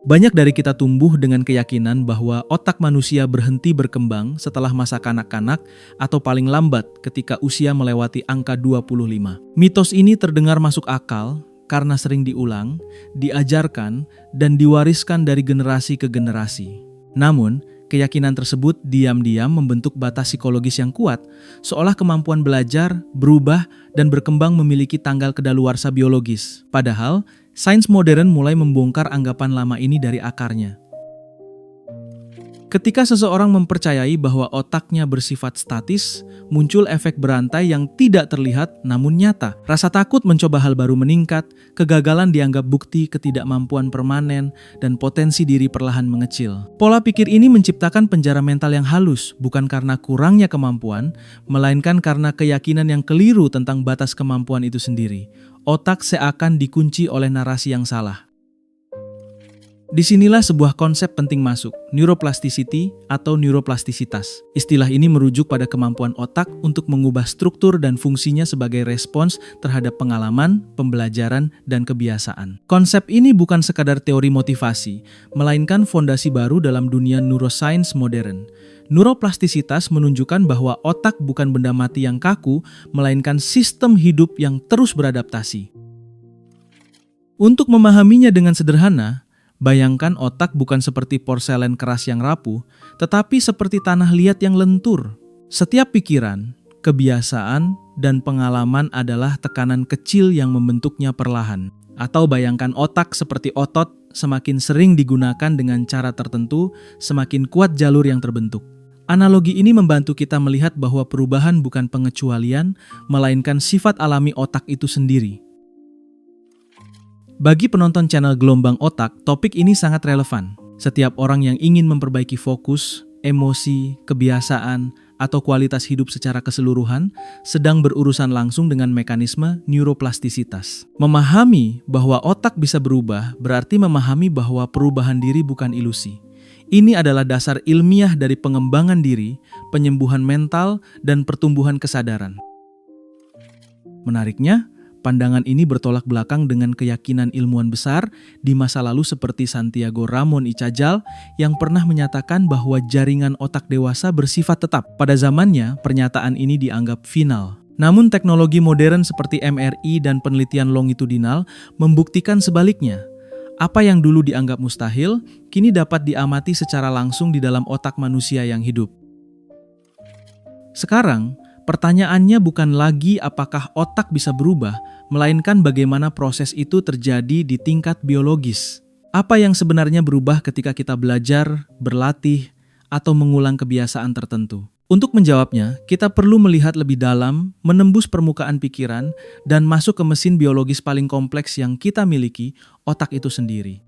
Banyak dari kita tumbuh dengan keyakinan bahwa otak manusia berhenti berkembang setelah masa kanak-kanak atau paling lambat ketika usia melewati angka 25. Mitos ini terdengar masuk akal karena sering diulang, diajarkan, dan diwariskan dari generasi ke generasi. Namun, keyakinan tersebut diam-diam membentuk batas psikologis yang kuat, seolah kemampuan belajar, berubah, dan berkembang memiliki tanggal kedaluarsa biologis. Padahal, sains modern mulai membongkar anggapan lama ini dari akarnya. Ketika seseorang mempercayai bahwa otaknya bersifat statis, muncul efek berantai yang tidak terlihat namun nyata. Rasa takut mencoba hal baru meningkat, kegagalan dianggap bukti ketidakmampuan permanen, dan potensi diri perlahan mengecil. Pola pikir ini menciptakan penjara mental yang halus, bukan karena kurangnya kemampuan, melainkan karena keyakinan yang keliru tentang batas kemampuan itu sendiri. Otak seakan dikunci oleh narasi yang salah. Disinilah sebuah konsep penting masuk, neuroplasticity atau neuroplastisitas. Istilah ini merujuk pada kemampuan otak untuk mengubah struktur dan fungsinya sebagai respons terhadap pengalaman, pembelajaran, dan kebiasaan. Konsep ini bukan sekadar teori motivasi, melainkan fondasi baru dalam dunia neuroscience modern. Neuroplastisitas menunjukkan bahwa otak bukan benda mati yang kaku, melainkan sistem hidup yang terus beradaptasi. Untuk memahaminya dengan sederhana, bayangkan otak bukan seperti porselen keras yang rapuh, tetapi seperti tanah liat yang lentur. Setiap pikiran, kebiasaan, dan pengalaman adalah tekanan kecil yang membentuknya perlahan. Atau bayangkan otak seperti otot, semakin sering digunakan dengan cara tertentu, semakin kuat jalur yang terbentuk. Analogi ini membantu kita melihat bahwa perubahan bukan pengecualian, melainkan sifat alami otak itu sendiri. Bagi penonton channel Gelombang Otak, topik ini sangat relevan. Setiap orang yang ingin memperbaiki fokus, emosi, kebiasaan, atau kualitas hidup secara keseluruhan sedang berurusan langsung dengan mekanisme neuroplastisitas. Memahami bahwa otak bisa berubah berarti memahami bahwa perubahan diri bukan ilusi. Ini adalah dasar ilmiah dari pengembangan diri, penyembuhan mental, dan pertumbuhan kesadaran. Menariknya, pandangan ini bertolak belakang dengan keyakinan ilmuwan besar di masa lalu seperti Santiago Ramon y Cajal yang pernah menyatakan bahwa jaringan otak dewasa bersifat tetap. Pada zamannya, pernyataan ini dianggap final. Namun teknologi modern seperti MRI dan penelitian longitudinal membuktikan sebaliknya. Apa yang dulu dianggap mustahil, kini dapat diamati secara langsung di dalam otak manusia yang hidup. Sekarang, pertanyaannya bukan lagi apakah otak bisa berubah, melainkan bagaimana proses itu terjadi di tingkat biologis. Apa yang sebenarnya berubah ketika kita belajar, berlatih, atau mengulang kebiasaan tertentu? Untuk menjawabnya, kita perlu melihat lebih dalam, menembus permukaan pikiran, dan masuk ke mesin biologis paling kompleks yang kita miliki, otak itu sendiri.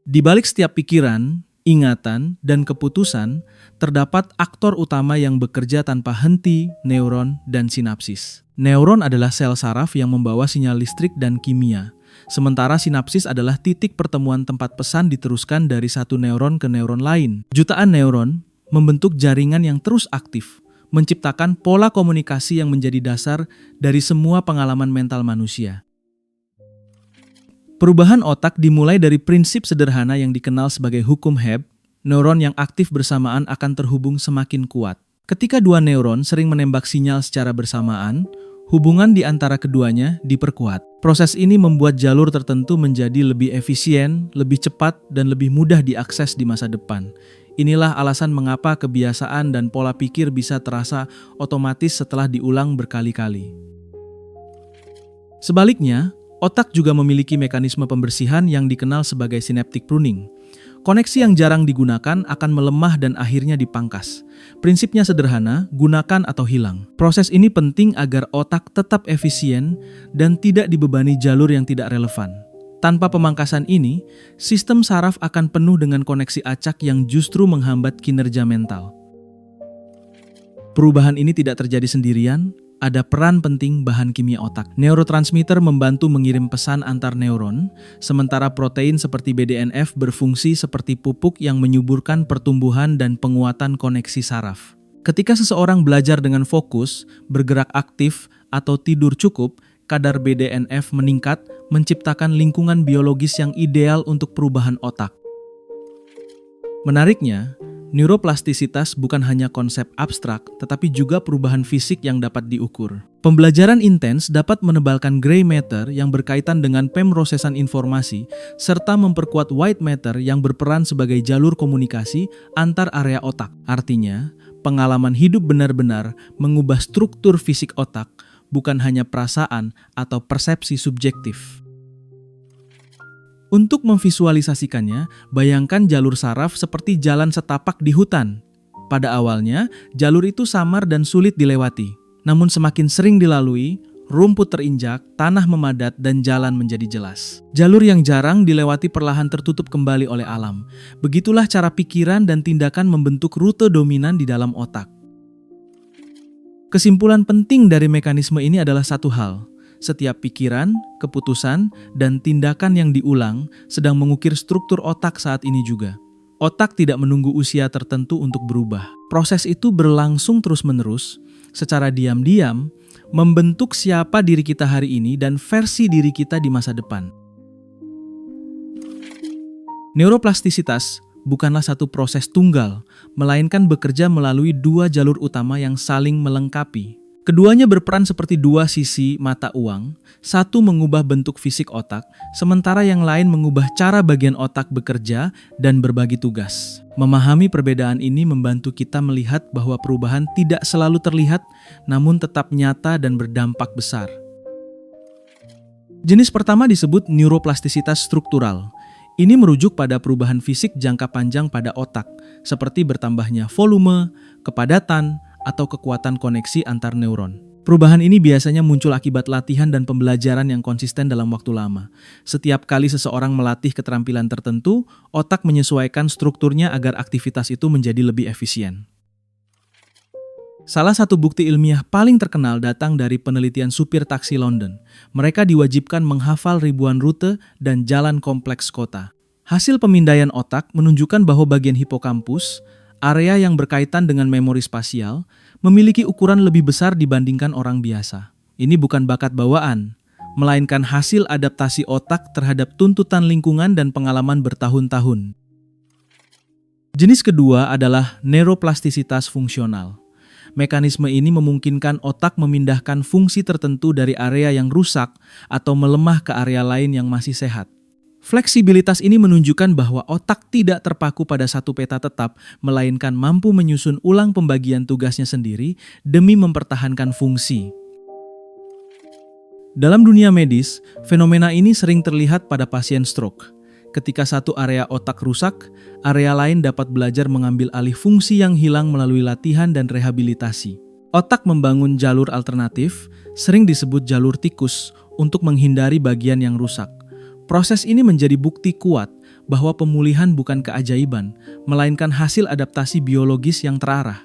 Di balik setiap pikiran, ingatan, dan keputusan, terdapat aktor utama yang bekerja tanpa henti, neuron, dan sinapsis. Neuron adalah sel saraf yang membawa sinyal listrik dan kimia, sementara sinapsis adalah titik pertemuan tempat pesan diteruskan dari satu neuron ke neuron lain. Jutaan neuron membentuk jaringan yang terus aktif, menciptakan pola komunikasi yang menjadi dasar dari semua pengalaman mental manusia. Perubahan otak dimulai dari prinsip sederhana yang dikenal sebagai hukum Hebb. Neuron yang aktif bersamaan akan terhubung semakin kuat. Ketika dua neuron sering menembak sinyal secara bersamaan, hubungan di antara keduanya diperkuat. Proses ini membuat jalur tertentu menjadi lebih efisien, lebih cepat, dan lebih mudah diakses di masa depan. Inilah alasan mengapa kebiasaan dan pola pikir bisa terasa otomatis setelah diulang berkali-kali. Sebaliknya, otak juga memiliki mekanisme pembersihan yang dikenal sebagai synaptic pruning. Koneksi yang jarang digunakan akan melemah dan akhirnya dipangkas. Prinsipnya sederhana, gunakan atau hilang. Proses ini penting agar otak tetap efisien dan tidak dibebani jalur yang tidak relevan. Tanpa pemangkasan ini, sistem saraf akan penuh dengan koneksi acak yang justru menghambat kinerja mental. Perubahan ini tidak terjadi sendirian. Ada peran penting bahan kimia otak. Neurotransmitter membantu mengirim pesan antar neuron, sementara protein seperti BDNF berfungsi seperti pupuk yang menyuburkan pertumbuhan dan penguatan koneksi saraf. Ketika seseorang belajar dengan fokus, bergerak aktif, atau tidur cukup, kadar BDNF meningkat, menciptakan lingkungan biologis yang ideal untuk perubahan otak. Menariknya, neuroplastisitas bukan hanya konsep abstrak, tetapi juga perubahan fisik yang dapat diukur. Pembelajaran intens dapat menebalkan gray matter yang berkaitan dengan pemrosesan informasi, serta memperkuat white matter yang berperan sebagai jalur komunikasi antar area otak. Artinya, pengalaman hidup benar-benar mengubah struktur fisik otak, bukan hanya perasaan atau persepsi subjektif. Untuk memvisualisasikannya, bayangkan jalur saraf seperti jalan setapak di hutan. Pada awalnya, jalur itu samar dan sulit dilewati. Namun semakin sering dilalui, rumput terinjak, tanah memadat, dan jalan menjadi jelas. Jalur yang jarang dilewati perlahan tertutup kembali oleh alam. Begitulah cara pikiran dan tindakan membentuk rute dominan di dalam otak. Kesimpulan penting dari mekanisme ini adalah satu hal. Setiap pikiran, keputusan, dan tindakan yang diulang sedang mengukir struktur otak saat ini juga. Otak tidak menunggu usia tertentu untuk berubah. Proses itu berlangsung terus-menerus, secara diam-diam, membentuk siapa diri kita hari ini dan versi diri kita di masa depan. Neuroplastisitas bukanlah satu proses tunggal, melainkan bekerja melalui dua jalur utama yang saling melengkapi. Keduanya berperan seperti dua sisi mata uang, satu mengubah bentuk fisik otak, sementara yang lain mengubah cara bagian otak bekerja dan berbagi tugas. Memahami perbedaan ini membantu kita melihat bahwa perubahan tidak selalu terlihat, namun tetap nyata dan berdampak besar. Jenis pertama disebut neuroplastisitas struktural. Ini merujuk pada perubahan fisik jangka panjang pada otak, seperti bertambahnya volume, kepadatan, atau kekuatan koneksi antar neuron. Perubahan ini biasanya muncul akibat latihan dan pembelajaran yang konsisten dalam waktu lama. Setiap kali seseorang melatih keterampilan tertentu, otak menyesuaikan strukturnya agar aktivitas itu menjadi lebih efisien. Salah satu bukti ilmiah paling terkenal datang dari penelitian supir taksi London. Mereka diwajibkan menghafal ribuan rute dan jalan kompleks kota. Hasil pemindaian otak menunjukkan bahwa bagian hipokampus, area yang berkaitan dengan memori spasial, memiliki ukuran lebih besar dibandingkan orang biasa. Ini bukan bakat bawaan, melainkan hasil adaptasi otak terhadap tuntutan lingkungan dan pengalaman bertahun-tahun. Jenis kedua adalah neuroplastisitas fungsional. Mekanisme ini memungkinkan otak memindahkan fungsi tertentu dari area yang rusak atau melemah ke area lain yang masih sehat. Fleksibilitas ini menunjukkan bahwa otak tidak terpaku pada satu peta tetap, melainkan mampu menyusun ulang pembagian tugasnya sendiri demi mempertahankan fungsi. Dalam dunia medis, fenomena ini sering terlihat pada pasien stroke. Ketika satu area otak rusak, area lain dapat belajar mengambil alih fungsi yang hilang melalui latihan dan rehabilitasi. Otak membangun jalur alternatif, sering disebut jalur tikus, untuk menghindari bagian yang rusak. Proses ini menjadi bukti kuat bahwa pemulihan bukan keajaiban, melainkan hasil adaptasi biologis yang terarah.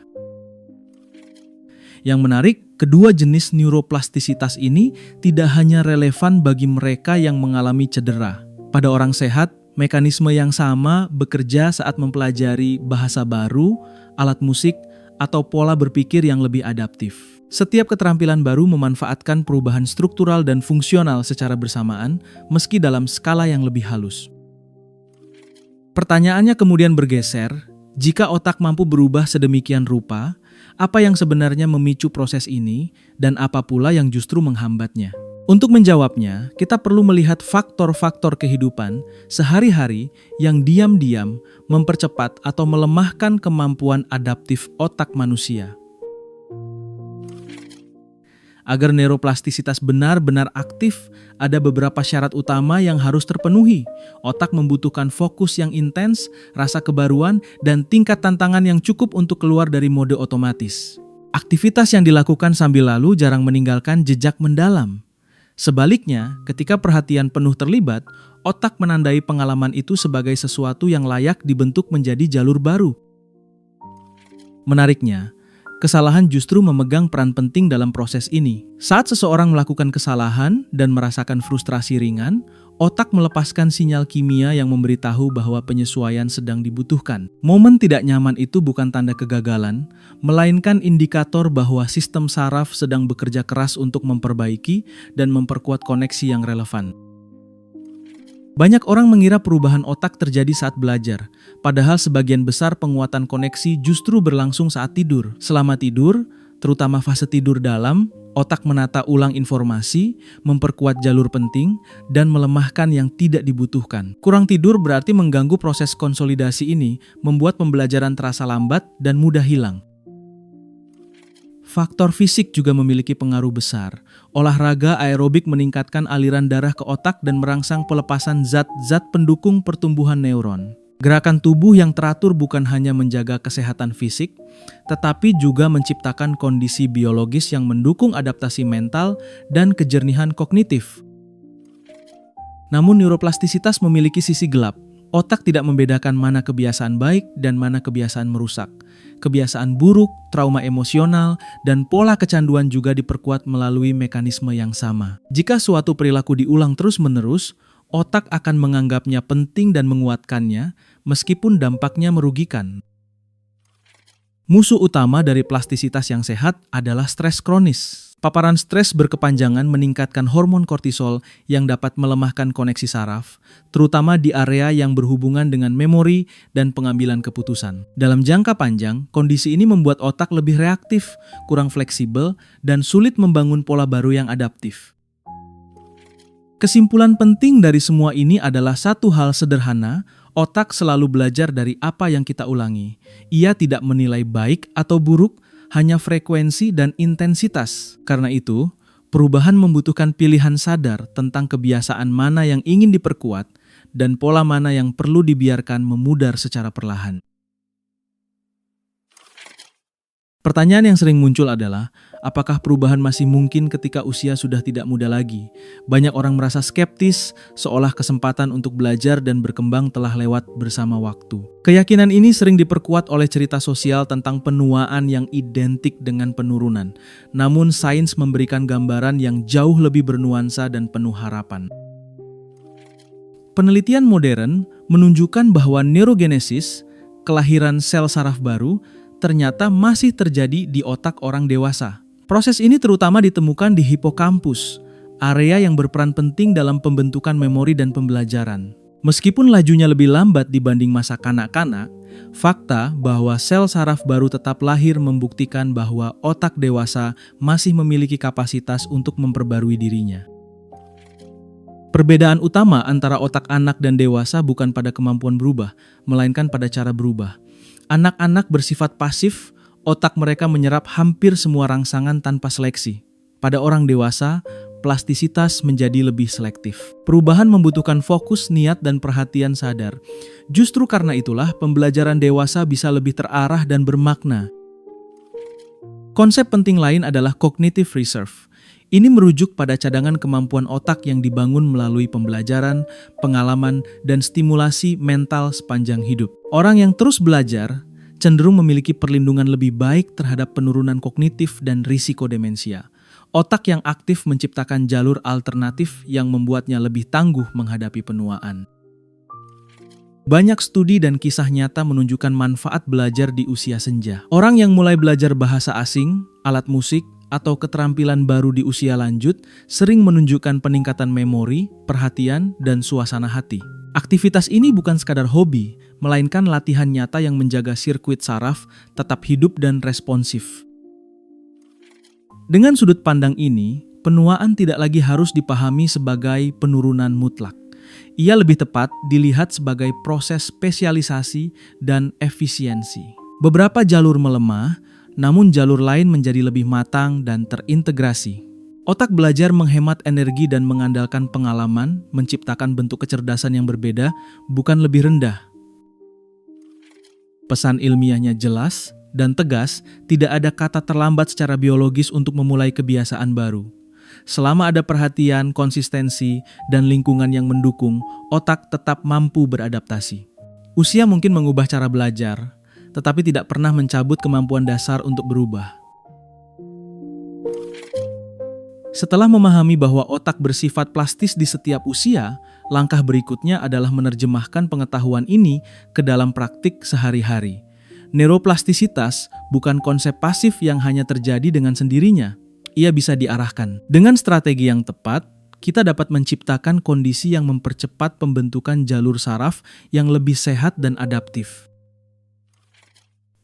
Yang menarik, kedua jenis neuroplastisitas ini tidak hanya relevan bagi mereka yang mengalami cedera. Pada orang sehat, mekanisme yang sama bekerja saat mempelajari bahasa baru, alat musik, atau pola berpikir yang lebih adaptif. Setiap keterampilan baru memanfaatkan perubahan struktural dan fungsional secara bersamaan, meski dalam skala yang lebih halus. Pertanyaannya kemudian bergeser, jika otak mampu berubah sedemikian rupa, apa yang sebenarnya memicu proses ini, dan apa pula yang justru menghambatnya? Untuk menjawabnya, kita perlu melihat faktor-faktor kehidupan sehari-hari yang diam-diam mempercepat atau melemahkan kemampuan adaptif otak manusia. Agar neuroplastisitas benar-benar aktif, ada beberapa syarat utama yang harus terpenuhi. Otak membutuhkan fokus yang intens, rasa kebaruan, dan tingkat tantangan yang cukup untuk keluar dari mode otomatis. Aktivitas yang dilakukan sambil lalu jarang meninggalkan jejak mendalam. Sebaliknya, ketika perhatian penuh terlibat, otak menandai pengalaman itu sebagai sesuatu yang layak dibentuk menjadi jalur baru. Menariknya, kesalahan justru memegang peran penting dalam proses ini. Saat seseorang melakukan kesalahan dan merasakan frustrasi ringan, otak melepaskan sinyal kimia yang memberitahu bahwa penyesuaian sedang dibutuhkan. Momen tidak nyaman itu bukan tanda kegagalan, melainkan indikator bahwa sistem saraf sedang bekerja keras untuk memperbaiki dan memperkuat koneksi yang relevan. Banyak orang mengira perubahan otak terjadi saat belajar, padahal sebagian besar penguatan koneksi justru berlangsung saat tidur. Selama tidur, terutama fase tidur dalam, otak menata ulang informasi, memperkuat jalur penting, dan melemahkan yang tidak dibutuhkan. Kurang tidur berarti mengganggu proses konsolidasi ini, membuat pembelajaran terasa lambat dan mudah hilang. Faktor fisik juga memiliki pengaruh besar. Olahraga aerobik meningkatkan aliran darah ke otak dan merangsang pelepasan zat-zat pendukung pertumbuhan neuron. Gerakan tubuh yang teratur bukan hanya menjaga kesehatan fisik, tetapi juga menciptakan kondisi biologis yang mendukung adaptasi mental dan kejernihan kognitif. Namun neuroplastisitas memiliki sisi gelap. Otak tidak membedakan mana kebiasaan baik dan mana kebiasaan merusak. Kebiasaan buruk, trauma emosional, dan pola kecanduan juga diperkuat melalui mekanisme yang sama. Jika suatu perilaku diulang terus-menerus, otak akan menganggapnya penting dan menguatkannya, meskipun dampaknya merugikan. Musuh utama dari plastisitas yang sehat adalah stres kronis. Paparan stres berkepanjangan meningkatkan hormon kortisol yang dapat melemahkan koneksi saraf, terutama di area yang berhubungan dengan memori dan pengambilan keputusan. Dalam jangka panjang, kondisi ini membuat otak lebih reaktif, kurang fleksibel, dan sulit membangun pola baru yang adaptif. Kesimpulan penting dari semua ini adalah satu hal sederhana: otak selalu belajar dari apa yang kita ulangi. Ia tidak menilai baik atau buruk, hanya frekuensi dan intensitas. Karena itu, perubahan membutuhkan pilihan sadar tentang kebiasaan mana yang ingin diperkuat dan pola mana yang perlu dibiarkan memudar secara perlahan. Pertanyaan yang sering muncul adalah, apakah perubahan masih mungkin ketika usia sudah tidak muda lagi? Banyak orang merasa skeptis, seolah kesempatan untuk belajar dan berkembang telah lewat bersama waktu. Keyakinan ini sering diperkuat oleh cerita sosial tentang penuaan yang identik dengan penurunan. Namun sains memberikan gambaran yang jauh lebih bernuansa dan penuh harapan. Penelitian modern menunjukkan bahwa neurogenesis, kelahiran sel saraf baru, ternyata masih terjadi di otak orang dewasa. Proses ini terutama ditemukan di hipokampus, area yang berperan penting dalam pembentukan memori dan pembelajaran. Meskipun lajunya lebih lambat dibanding masa kanak-kanak, fakta bahwa sel saraf baru tetap lahir membuktikan bahwa otak dewasa masih memiliki kapasitas untuk memperbarui dirinya. Perbedaan utama antara otak anak dan dewasa bukan pada kemampuan berubah, melainkan pada cara berubah. Anak-anak bersifat pasif, otak mereka menyerap hampir semua rangsangan tanpa seleksi. Pada orang dewasa, plastisitas menjadi lebih selektif. Perubahan membutuhkan fokus, niat, dan perhatian sadar. Justru karena itulah pembelajaran dewasa bisa lebih terarah dan bermakna. Konsep penting lain adalah cognitive reserve. Ini merujuk pada cadangan kemampuan otak yang dibangun melalui pembelajaran, pengalaman, dan stimulasi mental sepanjang hidup. Orang yang terus belajar cenderung memiliki perlindungan lebih baik terhadap penurunan kognitif dan risiko demensia. Otak yang aktif menciptakan jalur alternatif yang membuatnya lebih tangguh menghadapi penuaan. Banyak studi dan kisah nyata menunjukkan manfaat belajar di usia senja. Orang yang mulai belajar bahasa asing, alat musik, atau keterampilan baru di usia lanjut sering menunjukkan peningkatan memori, perhatian, dan suasana hati. Aktivitas ini bukan sekadar hobi, melainkan latihan nyata yang menjaga sirkuit saraf tetap hidup dan responsif. Dengan sudut pandang ini, penuaan tidak lagi harus dipahami sebagai penurunan mutlak. Ia lebih tepat dilihat sebagai proses spesialisasi dan efisiensi. Beberapa jalur melemah, namun jalur lain menjadi lebih matang dan terintegrasi. Otak belajar menghemat energi dan mengandalkan pengalaman, menciptakan bentuk kecerdasan yang berbeda, bukan lebih rendah. Pesan ilmiahnya jelas dan tegas, tidak ada kata terlambat secara biologis untuk memulai kebiasaan baru. Selama ada perhatian, konsistensi, dan lingkungan yang mendukung, otak tetap mampu beradaptasi. Usia mungkin mengubah cara belajar, tetapi tidak pernah mencabut kemampuan dasar untuk berubah. Setelah memahami bahwa otak bersifat plastis di setiap usia, langkah berikutnya adalah menerjemahkan pengetahuan ini ke dalam praktik sehari-hari. Neuroplastisitas bukan konsep pasif yang hanya terjadi dengan sendirinya. Ia bisa diarahkan. Dengan strategi yang tepat, kita dapat menciptakan kondisi yang mempercepat pembentukan jalur saraf yang lebih sehat dan adaptif.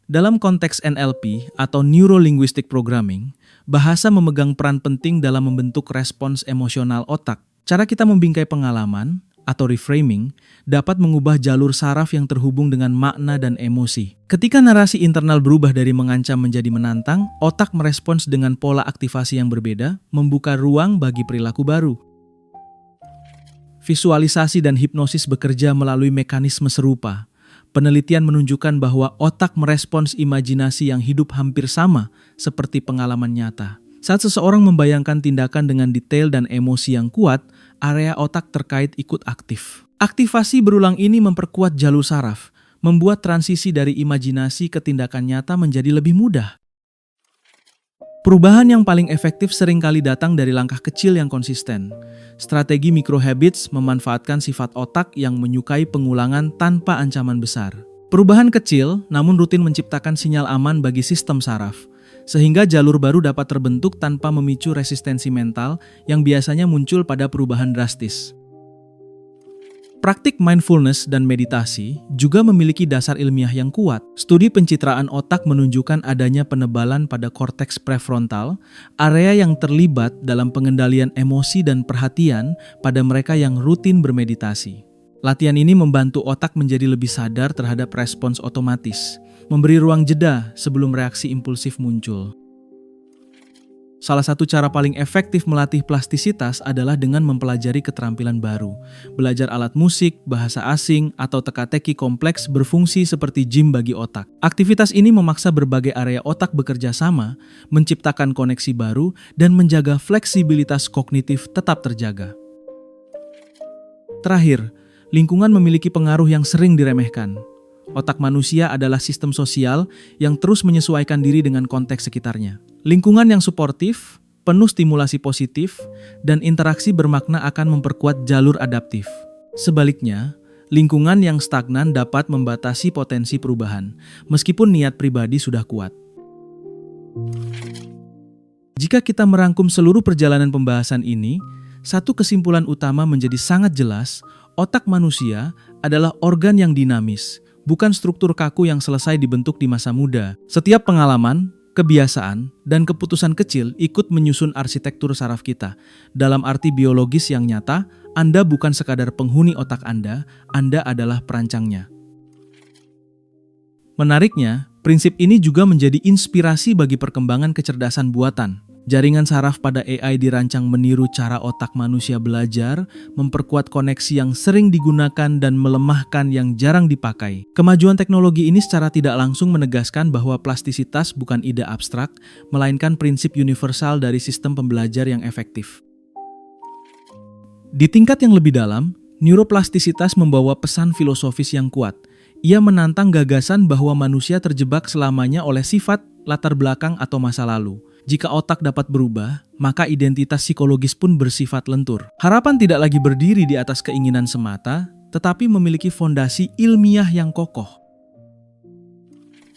Dalam konteks NLP atau Neuro Linguistic Programming, bahasa memegang peran penting dalam membentuk respons emosional otak. Cara kita membingkai pengalaman atau reframing dapat mengubah jalur saraf yang terhubung dengan makna dan emosi. Ketika narasi internal berubah dari mengancam menjadi menantang, otak merespons dengan pola aktivasi yang berbeda, membuka ruang bagi perilaku baru. Visualisasi dan hipnosis bekerja melalui mekanisme serupa. Penelitian menunjukkan bahwa otak merespons imajinasi yang hidup hampir sama seperti pengalaman nyata. Saat seseorang membayangkan tindakan dengan detail dan emosi yang kuat, area otak terkait ikut aktif. Aktivasi berulang ini memperkuat jalur saraf, membuat transisi dari imajinasi ke tindakan nyata menjadi lebih mudah. Perubahan yang paling efektif seringkali datang dari langkah kecil yang konsisten. Strategi microhabits memanfaatkan sifat otak yang menyukai pengulangan tanpa ancaman besar. Perubahan kecil namun rutin menciptakan sinyal aman bagi sistem saraf, sehingga jalur baru dapat terbentuk tanpa memicu resistensi mental yang biasanya muncul pada perubahan drastis. Praktik mindfulness dan meditasi juga memiliki dasar ilmiah yang kuat. Studi pencitraan otak menunjukkan adanya penebalan pada korteks prefrontal, area yang terlibat dalam pengendalian emosi dan perhatian pada mereka yang rutin bermeditasi. Latihan ini membantu otak menjadi lebih sadar terhadap respons otomatis, memberi ruang jeda sebelum reaksi impulsif muncul. Salah satu cara paling efektif melatih plastisitas adalah dengan mempelajari keterampilan baru. Belajar alat musik, bahasa asing, atau teka-teki kompleks berfungsi seperti gym bagi otak. Aktivitas ini memaksa berbagai area otak bekerja sama, menciptakan koneksi baru, dan menjaga fleksibilitas kognitif tetap terjaga. Terakhir, lingkungan memiliki pengaruh yang sering diremehkan. Otak manusia adalah sistem sosial yang terus menyesuaikan diri dengan konteks sekitarnya. Lingkungan yang suportif, penuh stimulasi positif, dan interaksi bermakna akan memperkuat jalur adaptif. Sebaliknya, lingkungan yang stagnan dapat membatasi potensi perubahan, meskipun niat pribadi sudah kuat. Jika kita merangkum seluruh perjalanan pembahasan ini, satu kesimpulan utama menjadi sangat jelas, otak manusia adalah organ yang dinamis, bukan struktur kaku yang selesai dibentuk di masa muda. Setiap pengalaman, kebiasaan, dan keputusan kecil ikut menyusun arsitektur saraf kita. Dalam arti biologis yang nyata, Anda bukan sekadar penghuni otak Anda adalah perancangnya. Menariknya, prinsip ini juga menjadi inspirasi bagi perkembangan kecerdasan buatan. Jaringan saraf pada AI dirancang meniru cara otak manusia belajar, memperkuat koneksi yang sering digunakan dan melemahkan yang jarang dipakai. Kemajuan teknologi ini secara tidak langsung menegaskan bahwa plastisitas bukan ide abstrak, melainkan prinsip universal dari sistem pembelajar yang efektif. Di tingkat yang lebih dalam, neuroplastisitas membawa pesan filosofis yang kuat. Ia menantang gagasan bahwa manusia terjebak selamanya oleh sifat, latar belakang, atau masa lalu. Jika otak dapat berubah, maka identitas psikologis pun bersifat lentur. Harapan tidak lagi berdiri di atas keinginan semata, tetapi memiliki fondasi ilmiah yang kokoh.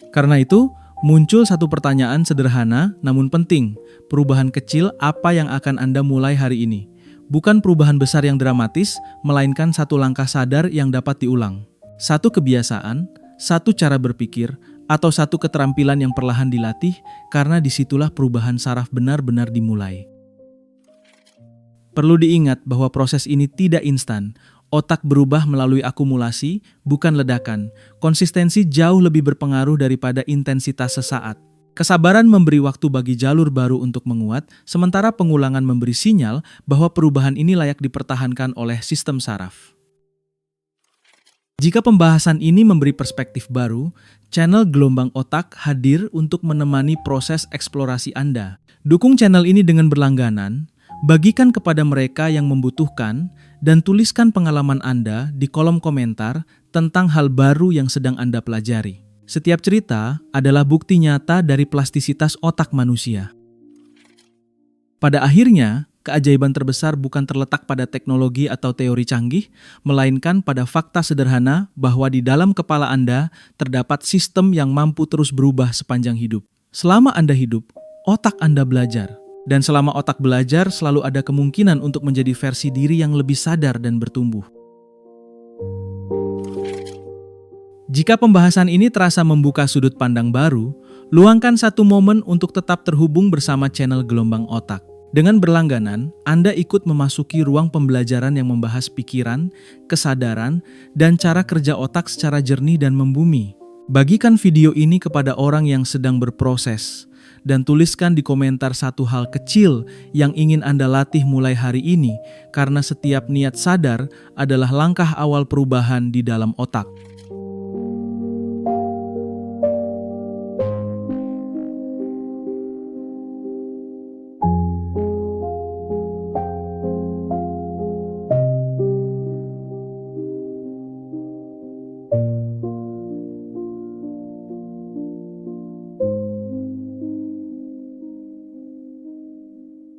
Karena itu, muncul satu pertanyaan sederhana namun penting. Perubahan kecil apa yang akan Anda mulai hari ini? Bukan perubahan besar yang dramatis, melainkan satu langkah sadar yang dapat diulang. Satu kebiasaan, satu cara berpikir, atau satu keterampilan yang perlahan dilatih, karena disitulah perubahan saraf benar-benar dimulai. Perlu diingat bahwa proses ini tidak instan. Otak berubah melalui akumulasi, bukan ledakan. Konsistensi jauh lebih berpengaruh daripada intensitas sesaat. Kesabaran memberi waktu bagi jalur baru untuk menguat, sementara pengulangan memberi sinyal bahwa perubahan ini layak dipertahankan oleh sistem saraf. Jika pembahasan ini memberi perspektif baru, channel Gelombang Otak hadir untuk menemani proses eksplorasi Anda. Dukung channel ini dengan berlangganan, bagikan kepada mereka yang membutuhkan, dan tuliskan pengalaman Anda di kolom komentar tentang hal baru yang sedang Anda pelajari. Setiap cerita adalah bukti nyata dari plastisitas otak manusia. Pada akhirnya, keajaiban terbesar bukan terletak pada teknologi atau teori canggih, melainkan pada fakta sederhana bahwa di dalam kepala Anda terdapat sistem yang mampu terus berubah sepanjang hidup. Selama Anda hidup, otak Anda belajar. Dan selama otak belajar, selalu ada kemungkinan untuk menjadi versi diri yang lebih sadar dan bertumbuh. Jika pembahasan ini terasa membuka sudut pandang baru, luangkan satu momen untuk tetap terhubung bersama channel Gelombang Otak. Dengan berlangganan, Anda ikut memasuki ruang pembelajaran yang membahas pikiran, kesadaran, dan cara kerja otak secara jernih dan membumi. Bagikan video ini kepada orang yang sedang berproses, dan tuliskan di komentar satu hal kecil yang ingin Anda latih mulai hari ini, karena setiap niat sadar adalah langkah awal perubahan di dalam otak.